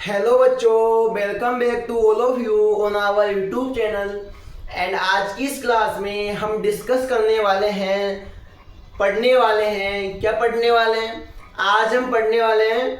Hello बच्चों, welcome back to all of you on our YouTube channel. And आज की इस क्लास में हम डिस्कस करने वाले हैं, क्या पढ़ने वाले हैं? आज हम पढ़ने वाले हैं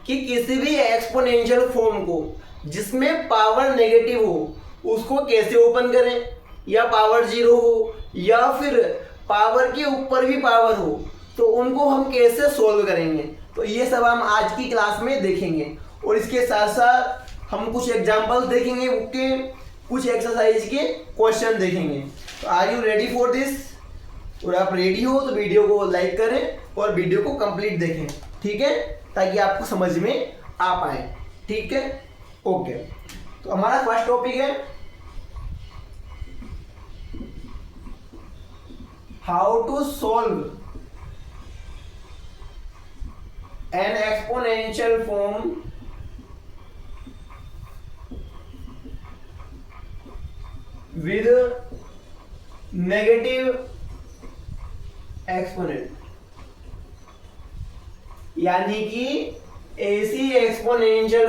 कि किसी भी एक्सपोनेंशियल फॉर्म को जिसमें पावर नेगेटिव हो उसको कैसे ओपन करें, या पावर जीरो हो या फिर पावर के ऊपर भी पावर हो तो उनको हम कैसे सोल्व करेंगे। तो ये सब हम आज की क्लास में देखेंगे और इसके साथ साथ हम कुछ एग्जांपल्स देखेंगे, बुक के कुछ एक्सरसाइज के क्वेश्चन देखेंगे। तो are you ready for this? और आप रेडी हो तो वीडियो को लाइक करें और वीडियो को कंप्लीट देखें, ठीक है, ताकि आपको समझ में आ पाए। ठीक है, ओके। तो हमारा फर्स्ट टॉपिक है how to solve an exponential form with negative exponent, यानी कि ऐसी एक्सपोनेंशियल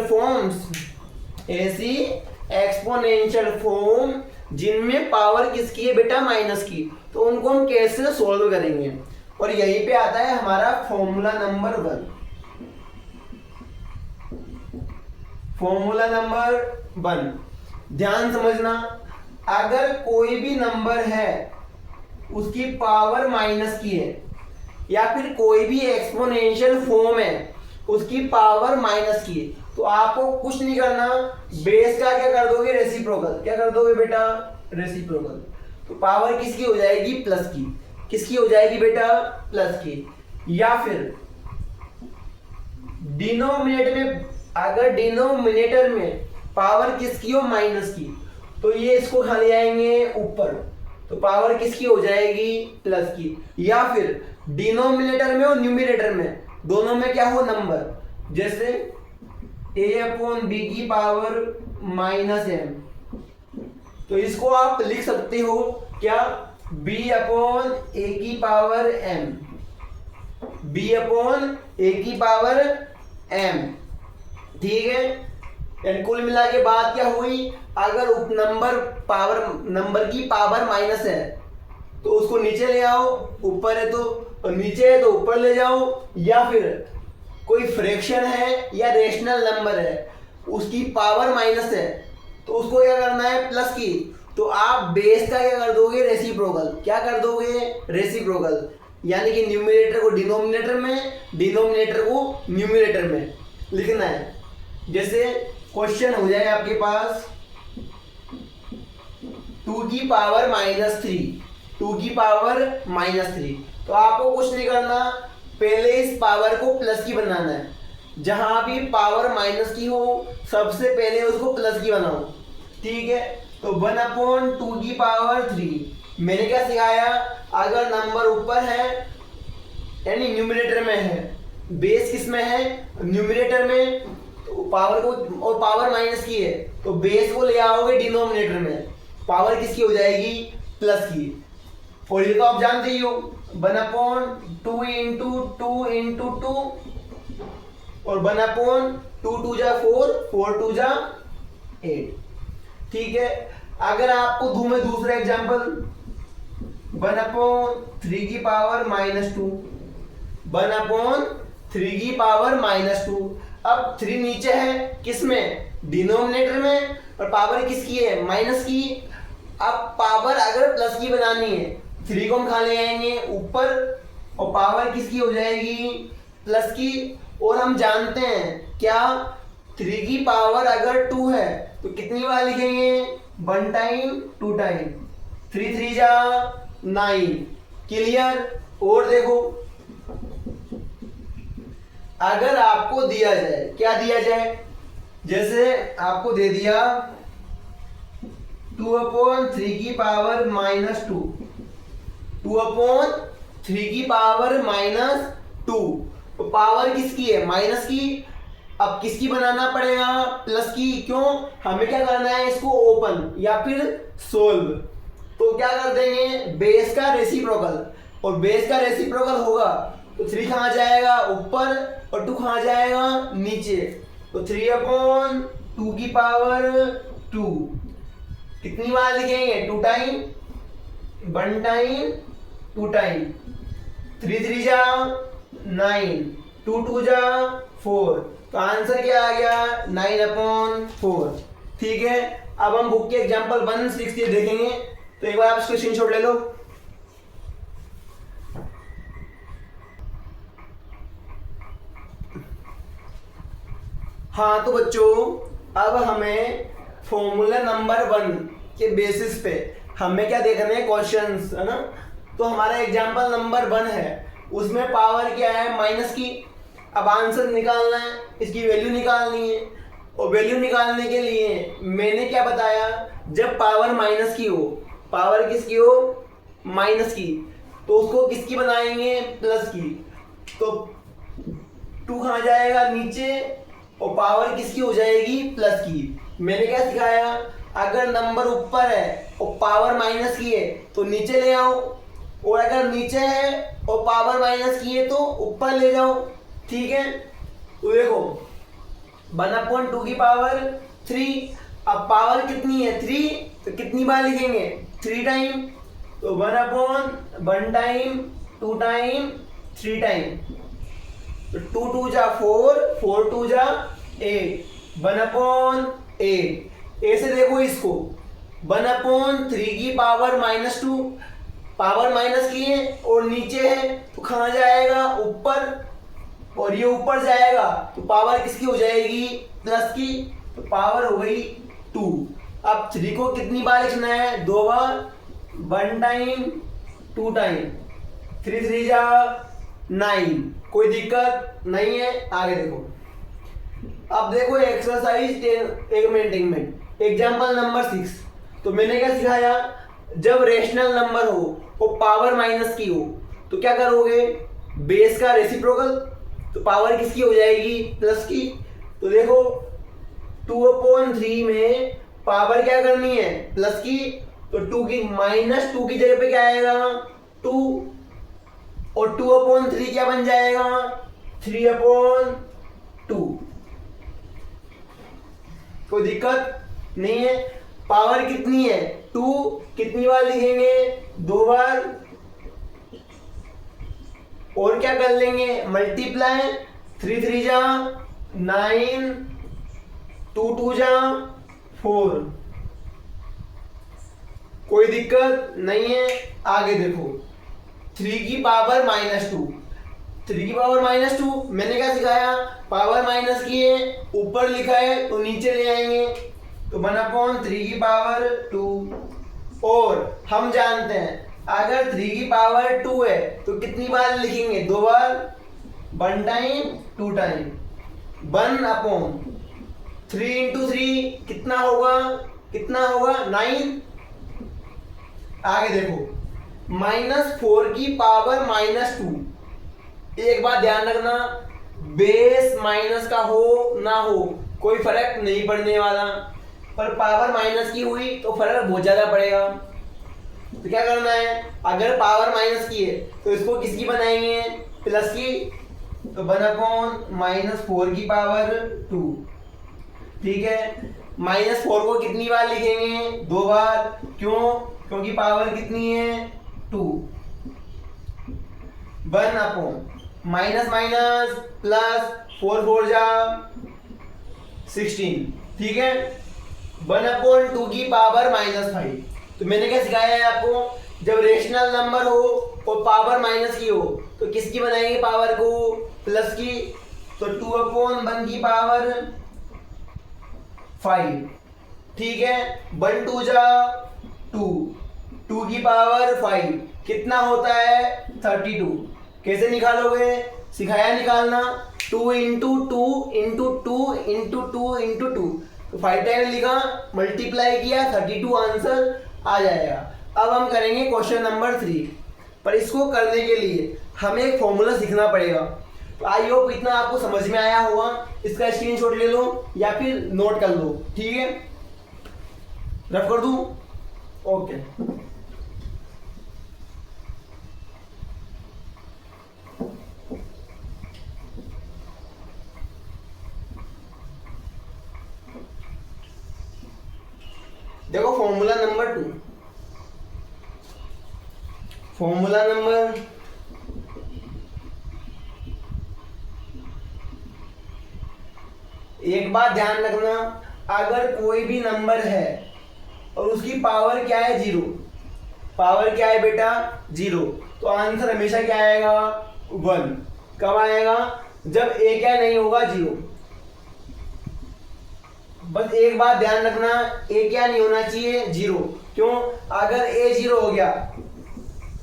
फॉर्म जिनमें पावर किसकी है बेटा? माइनस की। तो उनको हम कैसे सॉल्व करेंगे, और यहीं पे आता है हमारा फॉर्मूला नंबर 1। फॉर्मूला नंबर 1 ध्यान समझना, अगर कोई भी नंबर है उसकी पावर माइनस की है या फिर कोई भी एक्सपोनेंशियल फॉर्म है उसकी पावर माइनस की है, तो आपको कुछ नहीं करना, बेस का क्या कर दोगे? रेसिप्रोकल। क्या कर दोगे बेटा? रेसिप्रोकल। तो पावर किसकी हो जाएगी? प्लस की। किसकी हो जाएगी बेटा? प्लस की। या फिर डिनोमिनेटर में, अगर डिनोमिनेटर में पावर किसकी हो? माइनस की, तो ये इसको खा ले आएंगे ऊपर, तो पावर किसकी हो जाएगी? प्लस की। या फिर डिनोमिनेटर में और न्यूमरेटर में, दोनों में क्या हो? नंबर। जैसे a/b की पावर -m, तो इसको आप लिख सकते हो क्या? b/a की पावर m, b/a की पावर m। ठीक है, यानी कुल मिला के बात क्या हुई? अगर नंबर की पावर माइनस है तो उसको नीचे ले आओ, ऊपर है तो नीचे है तो ऊपर ले जाओ, या फिर कोई फ्रैक्शन है या रेशनल नंबर है उसकी पावर माइनस है तो उसको क्या करना है? प्लस की। तो आप बेस का क्या कर दोगे? रेसिप्रोकल। क्या कर दोगे? रेसिप्रोकल, यानी कि न्यूमरेटर को डिनोमिनेटर में, डिनोमिनेटर को न्यूमरेटर में लिखना है। जैसे क्वेश्चन हो जाए आपके पास 2 की पावर -3, तो आपको कुछ नहीं करना, पहले इस पावर को प्लस की बनाना है। जहां भी पावर माइनस की हो सबसे पहले उसको प्लस की बनाओ। ठीक है, तो 1/2 की पावर 3। मैंने क्या सिखाया? अगर नंबर ऊपर है यानी न्यूमरेटर में है, बेस किस में है? न्यूमरेटर में, तो पावर को, और पावर माइनस की है तो बेस को ले आओगे डिनोमिनेटर में, पावर किसकी हो जाएगी? प्लस की। और ये तो आप जानते ही हो, 1/2 इंटू 2 इंटू 2, और 1/2 2 जा 4, 4 2 जा 8। ठीक है, अगर आपको दूं मैं दूसरा एग्जांपल, 1/3 की पावर -2, 1/3 की पावर -2। अब 3 नीचे है किसमें? डिनोमिनेटर में, और पावर किसकी है? माइनस की। अब पावर अगर प्लस की बनानी है, 3 को हम खा ले आएंगे ऊपर, और पावर किसकी हो जाएगी? प्लस की। और हम जानते हैं क्या? 3 की पावर अगर 2 है तो कितनी बार लिखेंगे? 1 टाइम 2 टाइम, 3 3 जा 9। क्लियर? और देखो, अगर आपको दिया जाए, क्या दिया जाए? जैसे आपको दे दिया 2/3 की पावर -2, 2/3 की पावर -2, तो पावर किसकी है? माइनस की। अब किसकी बनाना पड़ेगा? प्लस की। क्यों? हमें क्या करना है? इसको ओपन या फिर सोल्व। तो क्या कर देंगे? बेस का रेसिप्रोकल, और बेस का रेसिप्रोकल होगा तो 3 कहाँ जाएगा? ऊपर, और 2 कहाँ जाएगा? नीचे। तो 3/2 की पावर 2 कितनी बार लिखेंगे? 2 टाइम, 1 टाइम, 2 टाइम, 3 3 जा 9, 2 2 जा 4, तो आंसर क्या आ गया? 9/4। ठीक है, अब हम बुक के एग्जांपल 160 देखेंगे, तो एक बार आप इसको स्क्रीनशॉट ले लो। हाँ तो बच्चों, अब हमें फॉर्मूला नंबर 1 के बेसिस पे हमें क्या देखना है? क्वेश्चंस, है ना। तो हमारा एग्जांपल नंबर 1 है, उसमें पावर क्या है? माइनस की। अब आंसर निकालना है, इसकी वैल्यू निकालनी है, और वैल्यू निकालने के लिए मैंने क्या बताया? जब पावर माइनस की हो, पावर किसकी हो? माइनस की, तो उसको किसकी बनाएंगे? प्लस की। तो 2 कहाँ जाएगा? नीचे, और पावर किसकी हो जाएगी? प्लस की। मैंने क्या सिखाया? अगर नंबर ऊपर है और पावर माइनस की है तो नीचे ले आओ, और अगर नीचे है और पावर माइनस की है तो ऊपर ले जाओ। ठीक है, तो देखो 1/2 की पावर 3, अब पावर कितनी है? 3, तो कितनी बार लिखेंगे? 3 टाइम, तो 1/1 टाइम, 2 टाइम, 3 टाइम, तो 2 2 जा 4, 4 2 जा 8, 1/8। ऐसे देखो इसको, 1/3 की पावर -2, पावर माइनस की है और नीचे है, तो कहाँ जाएगा? ऊपर, और ये ऊपर जाएगा तो पावर किसकी हो जाएगी? प्लस की, तो पावर हो गई 2। अब 3 को कितनी बार लिखना है? 2 बार, 1 टाइम, 2 टाइम, 3 3 जा 9, कोई दिक्कत नहीं है। आगे देखो, अब देखो एक्सरसाइज 10 एग्जाम्पल नंबर 6। तो मैंने क्या सिखाया? जब रेशनल नंबर हो और पावर माइनस की हो तो क्या करोगे? बेस का रेसिप्रोकल, तो पावर किसकी हो जाएगी? प्लस की। तो देखो 2/3 में पावर क्या करनी है? प्लस की, तो 2 की -2 की जगह पे क्या आएगा? 2, और 2/3 क्या बन जाएगा? 3/2। कोई दिक्कत नहीं है। पावर कितनी है? 2, कितनी बार लिखेंगे? 2 बार, और क्या कर लेंगे? मल्टीप्लाई, 3 3 जा 9, 2 2 जा 4, कोई दिक्कत नहीं है। आगे देखो 3 की पावर -2, 3 की पावर -2 मैंने क्या सिखाया? पावर माइनस की है, ऊपर लिखा है तो नीचे ले आएंगे, तो 1/3 की पावर 2। और हम जानते हैं अगर 3 की पावर 2 है तो कितनी बार लिखेंगे? 2 बार, 1 टाइम, 2 टाइम, 1/3 × 3 कितना होगा? कितना होगा? 9। आगे देखो -4 की पावर -2। एक बात ध्यान रखना, बेस माइनस का हो ना हो कोई फर्क नहीं पड़ने वाला, पर पावर माइनस की हुई तो फर्क बहुत ज्यादा पड़ेगा। तो क्या करना है? अगर पावर माइनस की है तो इसको किसकी बनाएंगे? प्लस की, तो 1/-4 की पावर 2। ठीक है, -4 को कितनी बार लिखेंगे? 2 बार। क्यों? क्योंकि पावर कितनी है? 2। 1/ माइनस माइनस प्लस, 4 4 जा 16। ठीक है, 1/2 की पावर -5। तो मैंने क्या सिखाया है आपको? जब रेशनल नंबर हो और पावर माइनस की हो तो किसकी बनाएंगे पावर को? प्लस की। तो 2/1 की पावर 5। ठीक है, 1 2 जा 2, 2 की पावर 5 कितना होता है? 32। कैसे निकालोगे? सिखाया निकालना, 2 × 2 × 2 × 2 × 2, तो 5 टाइम लिखा, मल्टीप्लाई किया, 32 आंसर आ जाएगा। अब हम करेंगे क्वेश्चन नंबर 3, पर इसको करने के लिए हमें एक फॉर्मूला सीखना पड़ेगा। तो आई होप इतना आपको समझ में आया होगा। इसका स्क्रीनशॉट ले लो या फिर नोट कर लो। ठीक है, रफ कर दूं? Okay. Formula number 2। Formula number एक बात ध्यान रखना, अगर कोई भी नंबर है और उसकी पावर क्या है 0, पावर क्या है बेटा 0, तो आंसर हमेशा क्या आएगा 1। कब आएगा? जब a क्या नहीं होगा 0। बस एक बात ध्यान रखना, a क्या नहीं होना चाहिए 0। क्यों? अगर a 0 हो गया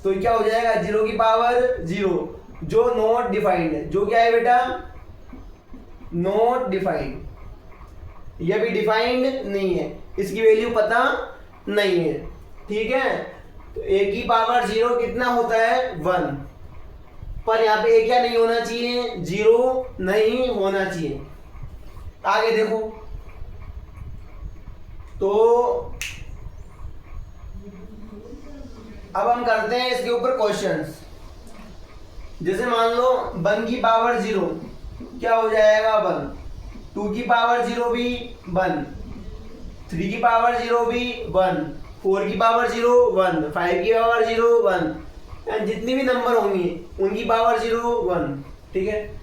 तो क्या हो जाएगा 0 की पावर 0, जो नॉट डिफाइंड है। जो क्या है बेटा? Not defined. यह भी डिफाइंड नहीं है, इसकी वैल्यू पता नहीं है। ठीक है, तो a की पावर 0 कितना होता है 1, पर यहाँ पे a क्या नहीं होना चाहिए 0 नहीं होना चाहिए। आगे देखो, तो अब हम करते हैं इसके ऊपर क्वेश्चंस। जैसे मान लो 1 की पावर 0 क्या हो जाएगा 1, 2 की पावर 0 भी 1, 3 की पावर 0 भी 1, 4 की पावर 0 1, 5 की पावर 0 1, जितनी भी नंबर होंगी उनकी पावर 0 1। ठीक है,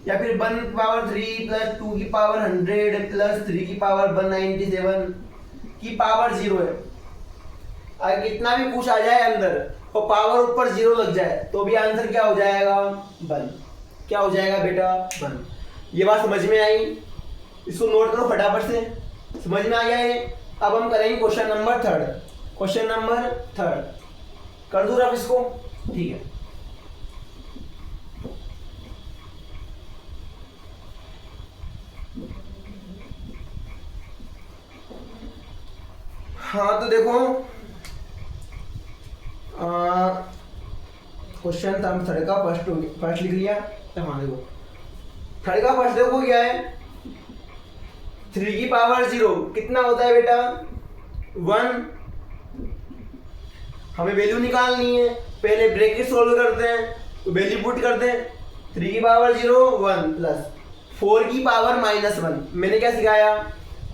या फिर 1 की पावर 3 प्लस 2 की पावर 100 प्लस 3 की पावर 197 की पावर 0 है। अगर कितना भी कुछ आ जाए अंदर और पावर ऊपर 0 लग जाए तो भी आंसर क्या हो जाएगा 1। क्या हो जाएगा बेटा 1। ये बात समझ में आई? इसको नोट करो फटाफट से, समझ में आ गया ये। अब हम करेंगे क्वेश्चन नंबर 3। क्वेश्चन नंबर 3 कर दूं रफ इसको? ठीक है, हाँ तो देखो क्वेश्चन हम 3 का फर्स्ट लिख लिया। तो हाँ देखो 3 का फर्स्ट देखो क्या है, 3 की पावर 0 कितना होता है बेटा 1। हमें वैल्यू निकालनी है, पहले ब्रैकेट सोल्व करते हैं, तो वैल्यू पुट करते हैं। 3 की पावर 0 1 प्लस 4 की पावर -1। मैंने क्या सिखाया,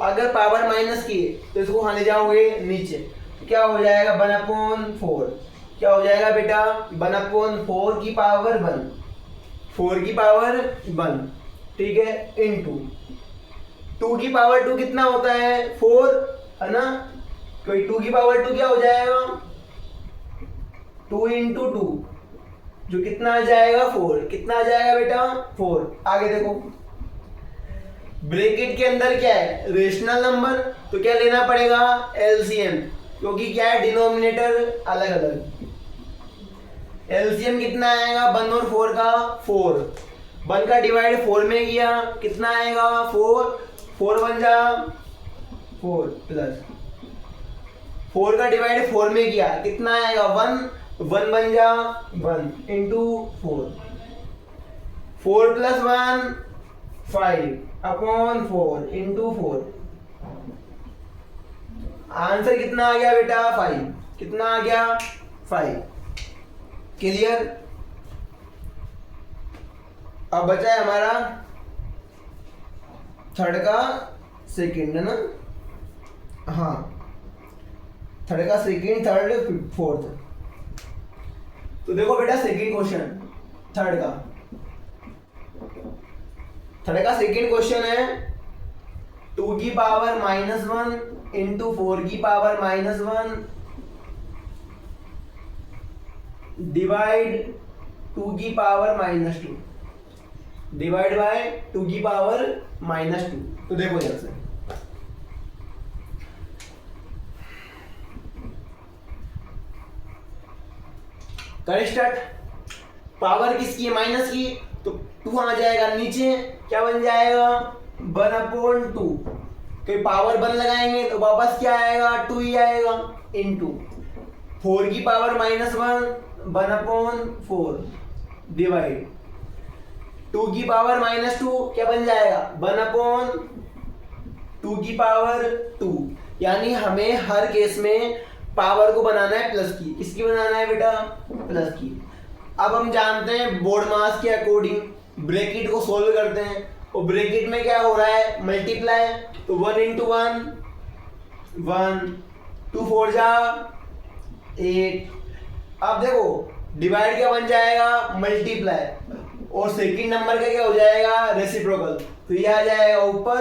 अगर पावर माइनस की तो इसको कहाँ ले जाओगे नीचे, तो क्या हो जाएगा 1/4। क्या हो जाएगा बेटा 1/4 की पावर 1, 4 की पावर 1। ठीक है, इनटू 2 की पावर 2 कितना होता है 4, है ना। कोई 2 की पावर 2 क्या हो जाएगा 2 × 2, जो कितना आ जाएगा 4। कितना आ जाएगा बेटा 4। आगे देखो, ब्रैकेट के अंदर क्या है रेशनल नंबर, तो क्या लेना पड़ेगा एलसीएम, क्योंकि क्या है डिनोमिनेटर अलग अलग। एलसीएम कितना आएगा 1 और 4 का 4, 1 का डिवाइड 4 में किया कितना आएगा 4, 4 1 जा 4 प्लस 4 का डिवाइड 4 में किया कितना आएगा 1, 1 1 जा 1 इंटू 4, 4 प्लस 1 5/4 इंटू 4। आंसर कितना आ गया बेटा 5। कितना आ गया 5। क्लियर? अब बचा है हमारा 3 का सेकंड, है ना। हाँ 3 का सेकंड, 3rd 4th। तो देखो बेटा सेकंड क्वेश्चन 3rd का सेकंड क्वेश्चन है 2 की पावर -1 इंटू 4 की पावर -1 डिवाइड 2 की पावर -2 डिवाइड बाय 2 की पावर -2। तो देखो जरा से कर स्टार्ट। पावर किसकी है माइनस की, तो 2 आ जाएगा नीचे, क्या बन जाएगा 1/2। तो पावर 1 लगाएंगे तो वापस क्या आएगा 2 ही आएगा इंटू 4 की पावर -1 1/4 डिवाइड 2 की पावर -2 क्या बन जाएगा 1/2 की पावर 2। यानी हमें हर केस में पावर को बनाना है प्लस की। किसकी बनाना है बेटा प्लस की। अब हम जानते हैं बोर्ड मास के अकॉर्डिंग ब्रैकेट को सोल्व करते हैं, और ब्रैकेट में क्या हो रहा है मल्टीप्लाई, तो 1 × 1 1 2 4 जा 8। अब देखो डिवाइड क्या बन जाएगा, मल्टीप्लाई, और सेकंड नंबर का क्या हो जाएगा, रेसिप्रोकल। तो ये आ जाएगा ऊपर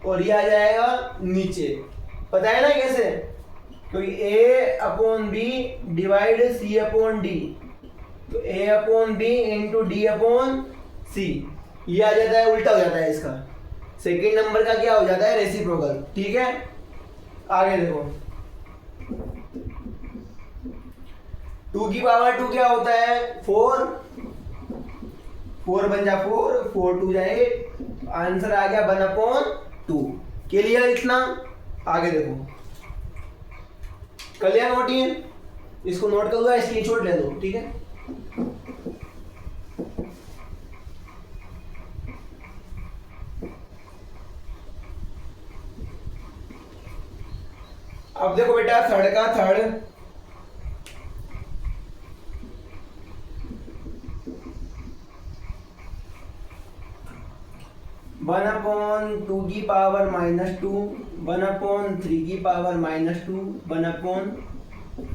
और ये आ जाएगा नीचे। पता है ना कैसे, क्योंकि a upon B divide c upon D, तो a upon B into D upon C, ये आ जाता है, उल्टा हो जाता है इसका। सेकंड नंबर का क्या हो जाता है, रेसिप्रोकल। ठीक है, आगे देखो 2 की पावर 2 क्या होता है, 4, 4 बन जा 4, 4 2 जा 8, आंसर आ गया 1/2। के लिए इतना। आगे देखो कर लिया नोट, ये इसको नोट कर लो, स्क्रीनशॉट ले लो। ठीक है, अब देखो बेटा थर्ड का थर्ड, वन अपॉन 2 की पावर -2, 1 अपॉन 3 की पावर -2, 1 अपॉन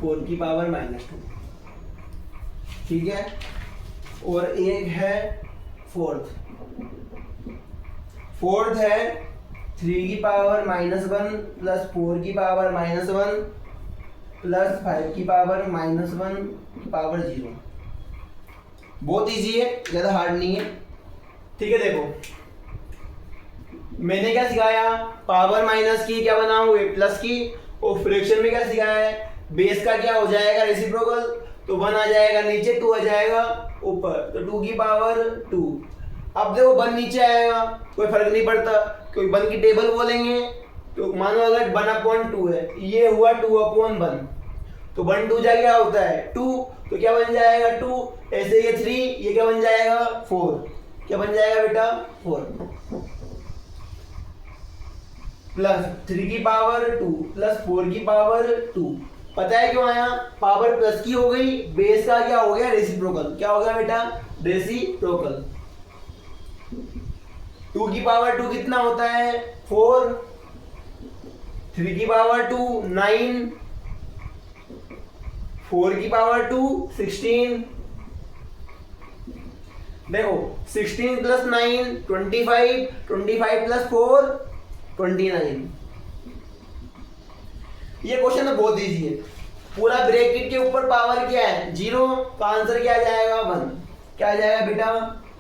4 की पावर -2। ठीक है, और एक है फोर्थ है 3 की पावर -1 प्लस 4 की पावर -1 प्लस 5 की पावर -1 की पावर 0। बहुत इजी है, ज़्यादा हार्ड नहीं है। ठीक है, देखो मैंने क्या सिखाया, पावर माइनस की क्या बनाओ, प्लस की, और फ्रैक्शन में क्या सिखाया है, बेस का क्या हो जाएगा, रेसिप्रोकल। तो 1 आ जाएगा नीचे, 2 आ जाएगा ऊपर, तो 2 की पावर 2। अब देखो 1 नीचे आएगा, कोई फर्क नहीं पड़ता, क्योंकि 1 की टेबल बोलेंगे। तो मानो अगर 1/2 है, ये हुआ 2/1, तो 1 2 जा क्या होता है 2, तो क्या बन जाएगा 2, ऐसे ये 3, ये क्या बन जाएगा 4, क्या बन जाएगा बेटा 4, प्लस 3 की पावर 2 प्लस 4 की पावर 2। पता है क्यों आया, पावर प्लस की हो गई, बेस का क्या हो गया, रेसिप्रोकल। क्या हो गया बेटा, रेसिप्रोकल। 2 की पावर 2 कितना होता है 4, 3 की पावर 2 9, 4 की पावर 2 16। देखो 16 प्लस 9 25, 25 प्लस 4 29। ये क्वेश्चन तो बहुत इजी है, पूरा ब्रैकेट के ऊपर पावर क्या है 0, तो आंसर क्या आ जाएगा 1। क्या आ जाएगा बेटा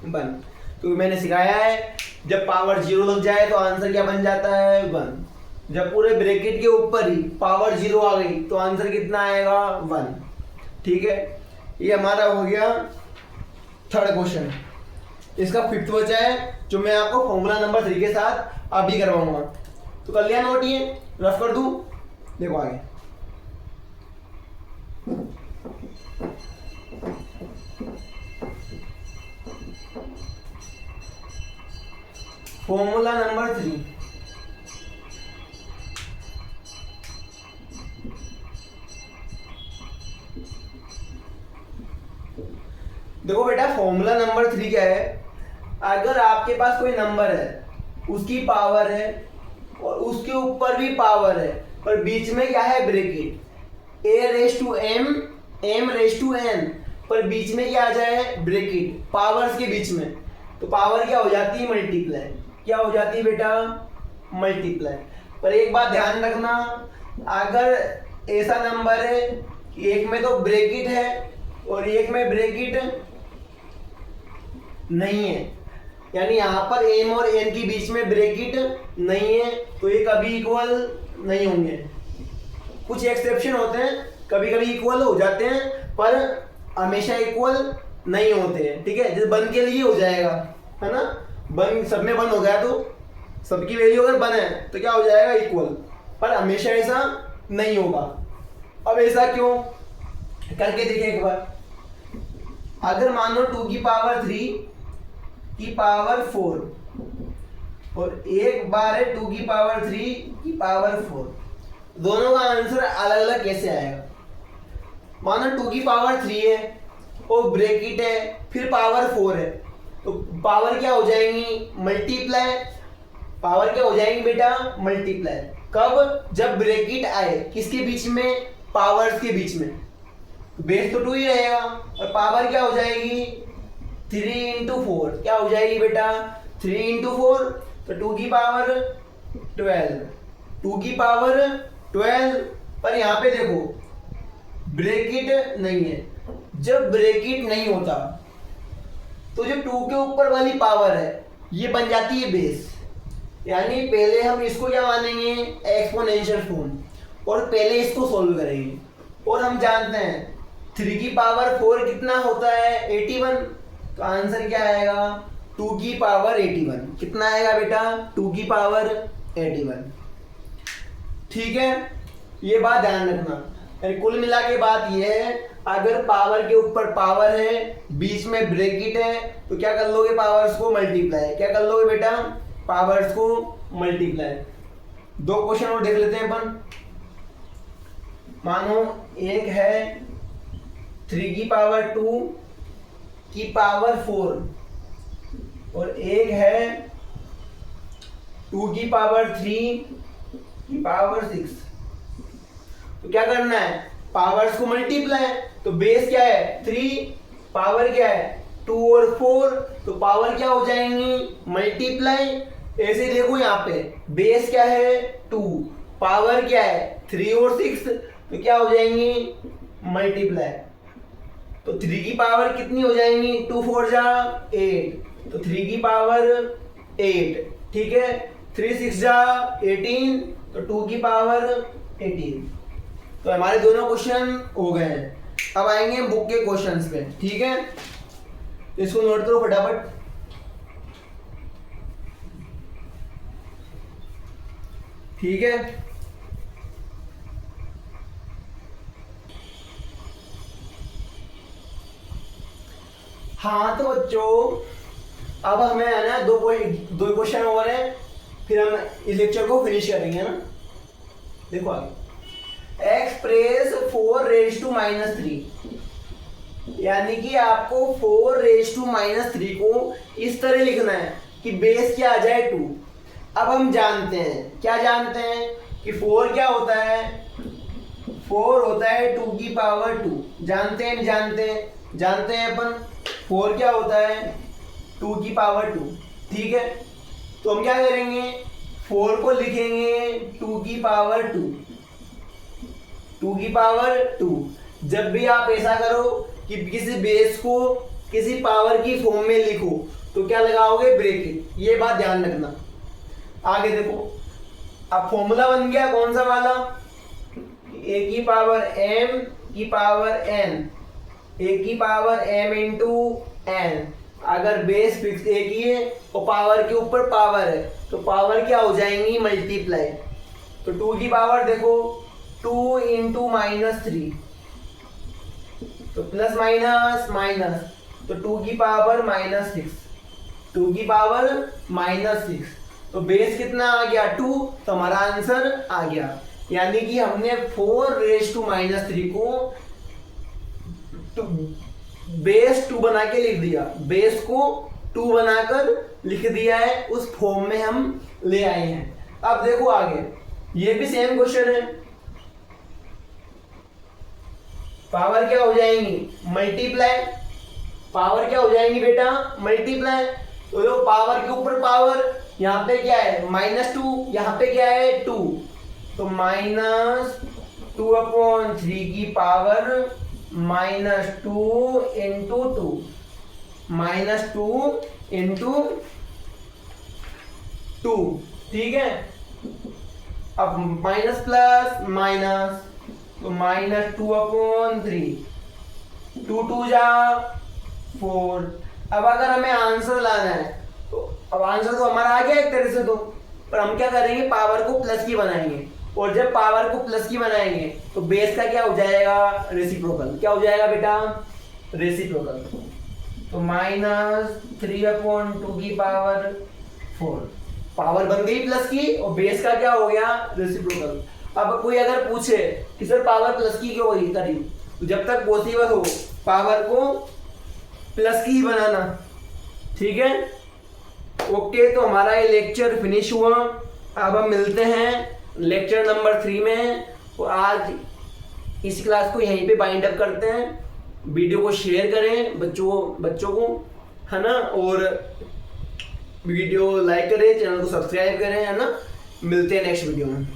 1, क्योंकि मैंने सिखाया है जब पावर 0 लग जाए तो आंसर क्या बन जाता है 1। जब पूरे ब्रैकेट के ऊपर ही पावर 0 आ गई तो आंसर कितना आएगा 1। ठीक है, ये हमारा हो गया थर्ड क्वेश्चन। इसका फिफ्थ बचा है, जो मैं आपको फॉर्मूला नंबर 3 के साथ अभी करवाऊंगा। तो कर लिया नोट, ये रफ कर दूं, देखो आगे। फॉर्मूला नंबर 3, देखो बेटा फॉर्मूला नंबर 3 क्या है, अगर आपके पास कोई नंबर है, उसकी पावर है और उसके ऊपर भी पावर है, पर बीच में क्या है ब्रैकेट, a⁻m m⁻n, पर बीच में क्या आ जाए ब्रैकेट, पावर्स के बीच में, तो पावर क्या हो जाती है मल्टीप्लाई। क्या हो जाती है बेटा मल्टीप्लाई। पर एक बात ध्यान रखना, अगर ऐसा नंबर है कि एक में तो ब्रैकेट है और एक में ब्रैकेट नहीं है, यानी यहाँ पर m और n के बीच में ब्रैकेट नहीं है, तो ये कभी इक्वल नहीं होंगे। कुछ एक्सेप्शन होते हैं, कभी कभी इक्वल हो जाते हैं, पर हमेशा इक्वल नहीं होते हैं। ठीक है, जैसे 1 के लिए हो जाएगा, है ना, 1 सब में 1 हो गया तो सबकी वैल्यू अगर 1 है तो क्या हो जाएगा इक्वल, पर हमेशा ऐसा नहीं होगा। अब ऐसा क्यों, करके देखिए एक बार। अगर मान लो 2 की पावर 3 की पावर 4 और एक बार है 2 की पावर 3 की पावर 4, दोनों का आंसर अलग अलग कैसे आएगा। मानो 2 की पावर 3 है और ब्रैकेट है, फिर पावर 4 है, तो पावर क्या हो जाएंगी मल्टीप्लाई, पावर क्या हो जाएंगी बेटा मल्टीप्लाई। कब? जब ब्रैकेट आए किसके बीच में? पावर्स के बीच में। बेस तो 2 ही रहेगा और पावर क्या हो जाएगी? 3 इंटू 4 क्या हो जाएगी बेटा? 3 इंटू 4 तो 2 की पावर 12, 2 की पावर 12। पर यहाँ पे देखो ब्रैकेट नहीं है। जब ब्रैकेट नहीं होता तो जो 2 के ऊपर वाली पावर है ये बन जाती है बेस। यानी पहले हम इसको क्या मानेंगे? एक्सपोनेंशियल फॉर्म, और पहले इसको सोल्व करेंगे। और हम जानते हैं 3 की पावर 4 कितना होता है? 81। तो आंसर क्या आएगा? 2 की पावर 81। कितना आएगा बेटा? 2 की पावर 81। ठीक है, ये बात ध्यान रखना। कुल मिला के बात ये है, अगर पावर के ऊपर पावर है, बीच में ब्रैकेट है, तो क्या कर लोगे? पावर्स को मल्टीप्लाई। क्या कर लोगे बेटा? पावर्स को मल्टीप्लाई। 2 क्वेश्चन और देख लेते हैं अपन। मानो एक है 3 की पावर 2 की पावर 4 और एक है 2 की पावर 3 की पावर 6। तो क्या करना है? पावर्स को मल्टीप्लाई। तो बेस क्या है? 3, पावर क्या है? 2 और 4, तो पावर क्या हो जाएंगी? मल्टीप्लाई। ऐसे देखो यहाँ पे बेस क्या है? 2, पावर क्या है? 3 और 6, तो क्या हो जाएंगी? मल्टीप्लाई। तो 3 की पावर कितनी हो जाएंगी? 2 4 जा 8, तो 3 की पावर 8। ठीक है, 3 6 जा 18, तो 2 की पावर 18। तो हमारे दोनों क्वेश्चन हो गए हैं। अब आएंगे बुक के क्वेश्चंस पे। ठीक है, इसको नोट करो फटाफट। ठीक है, हाँ तो बच्चों अब हमें है ना दो क्वेश्चन और हैं, फिर हम इस लेक्चर को फिनिश करेंगे ना। देखो आगे, एक्सप्रेस 4 रेज टू माइनस 3, यानी कि आपको 4 रेज टू माइनस 3 को इस तरह लिखना है कि बेस क्या आ जाए 2। अब हम जानते हैं, क्या जानते हैं कि 4 क्या होता है? 4 होता है 2 की पावर 2। जानते हैं नहीं जानते हैं? जानते हैं अपन 4 क्या होता है? 2 की पावर 2। ठीक है, तो हम क्या करेंगे? 4 को लिखेंगे 2 की पावर 2, 2 की पावर 2। जब भी आप ऐसा करो कि किसी बेस को किसी पावर की फॉर्म में लिखो तो क्या लगाओगे? ब्रैकेट। ये बात ध्यान रखना। आगे देखो, अब फॉर्मूला बन गया कौन सा वाला? a की पावर m की पावर n, a की पावर m इंटू n। अगर बेस फिक्स एक ही है और पावर के ऊपर पावर है तो पावर क्या हो जाएंगी? मल्टीप्लाई। तो 2 की पावर देखो 2 इंटू माइनस 3, तो प्लस माइनस माइनस, तो 2 की पावर माइनस 6, 2 की पावर माइनस 6। तो बेस कितना आ गया? 2। तो हमारा आंसर आ गया। यानी कि हमने 4 रेज टू माइनस 3 को बेस 2 बना के लिख दिया, बेस को 2 बनाकर लिख दिया है, उस फॉर्म में हम ले आए हैं। अब देखो आगे, ये भी सेम क्वेश्चन है। पावर क्या हो जाएंगी? मल्टीप्लाई। पावर क्या हो जाएंगी बेटा? मल्टीप्लाई। तो देखो पावर के ऊपर पावर, यहाँ पे क्या है? -2, यहाँ पे क्या है? 2, तो -2 अपॉन 3 की पावर -2 इंटू 2, -2 इंटू 2। ठीक है, अब माइनस प्लस माइनस, तो -2 अपॉन 3, 2 2 जा 4। अब अगर हमें आंसर लाना है तो अब आंसर तो हमारा आ गया एक तरह से, तो पर हम क्या करेंगे? पावर को प्लस की बनाएंगे, और जब पावर को प्लस की बनाएंगे तो बेस का क्या हो जाएगा? रेसिप्रोकल। क्या हो जाएगा बेटा? रेसिप्रोकल। तो -3 अपॉन 2 की पावर 4, पावर बन गई प्लस की और बेस का क्या हो गया? रेसिप्रोकल। अब कोई अगर पूछे कि सर पावर प्लस की क्यों हुई करी, तो जब तक पॉसिबल हो पावर को प्लस की ही बनाना। ठीक है, ओके। तो हमारा ये लेक्चर फिनिश हुआ। अब हम मिलते हैं लेक्चर नंबर 3 में हैं और आज इस क्लास को यहीं पे बाइंड अप करते हैं। वीडियो को शेयर करें बच्चों को, है ना, और वीडियो लाइक करें, चैनल को सब्सक्राइब करें, है ना। मिलते हैं नेक्स्ट वीडियो में।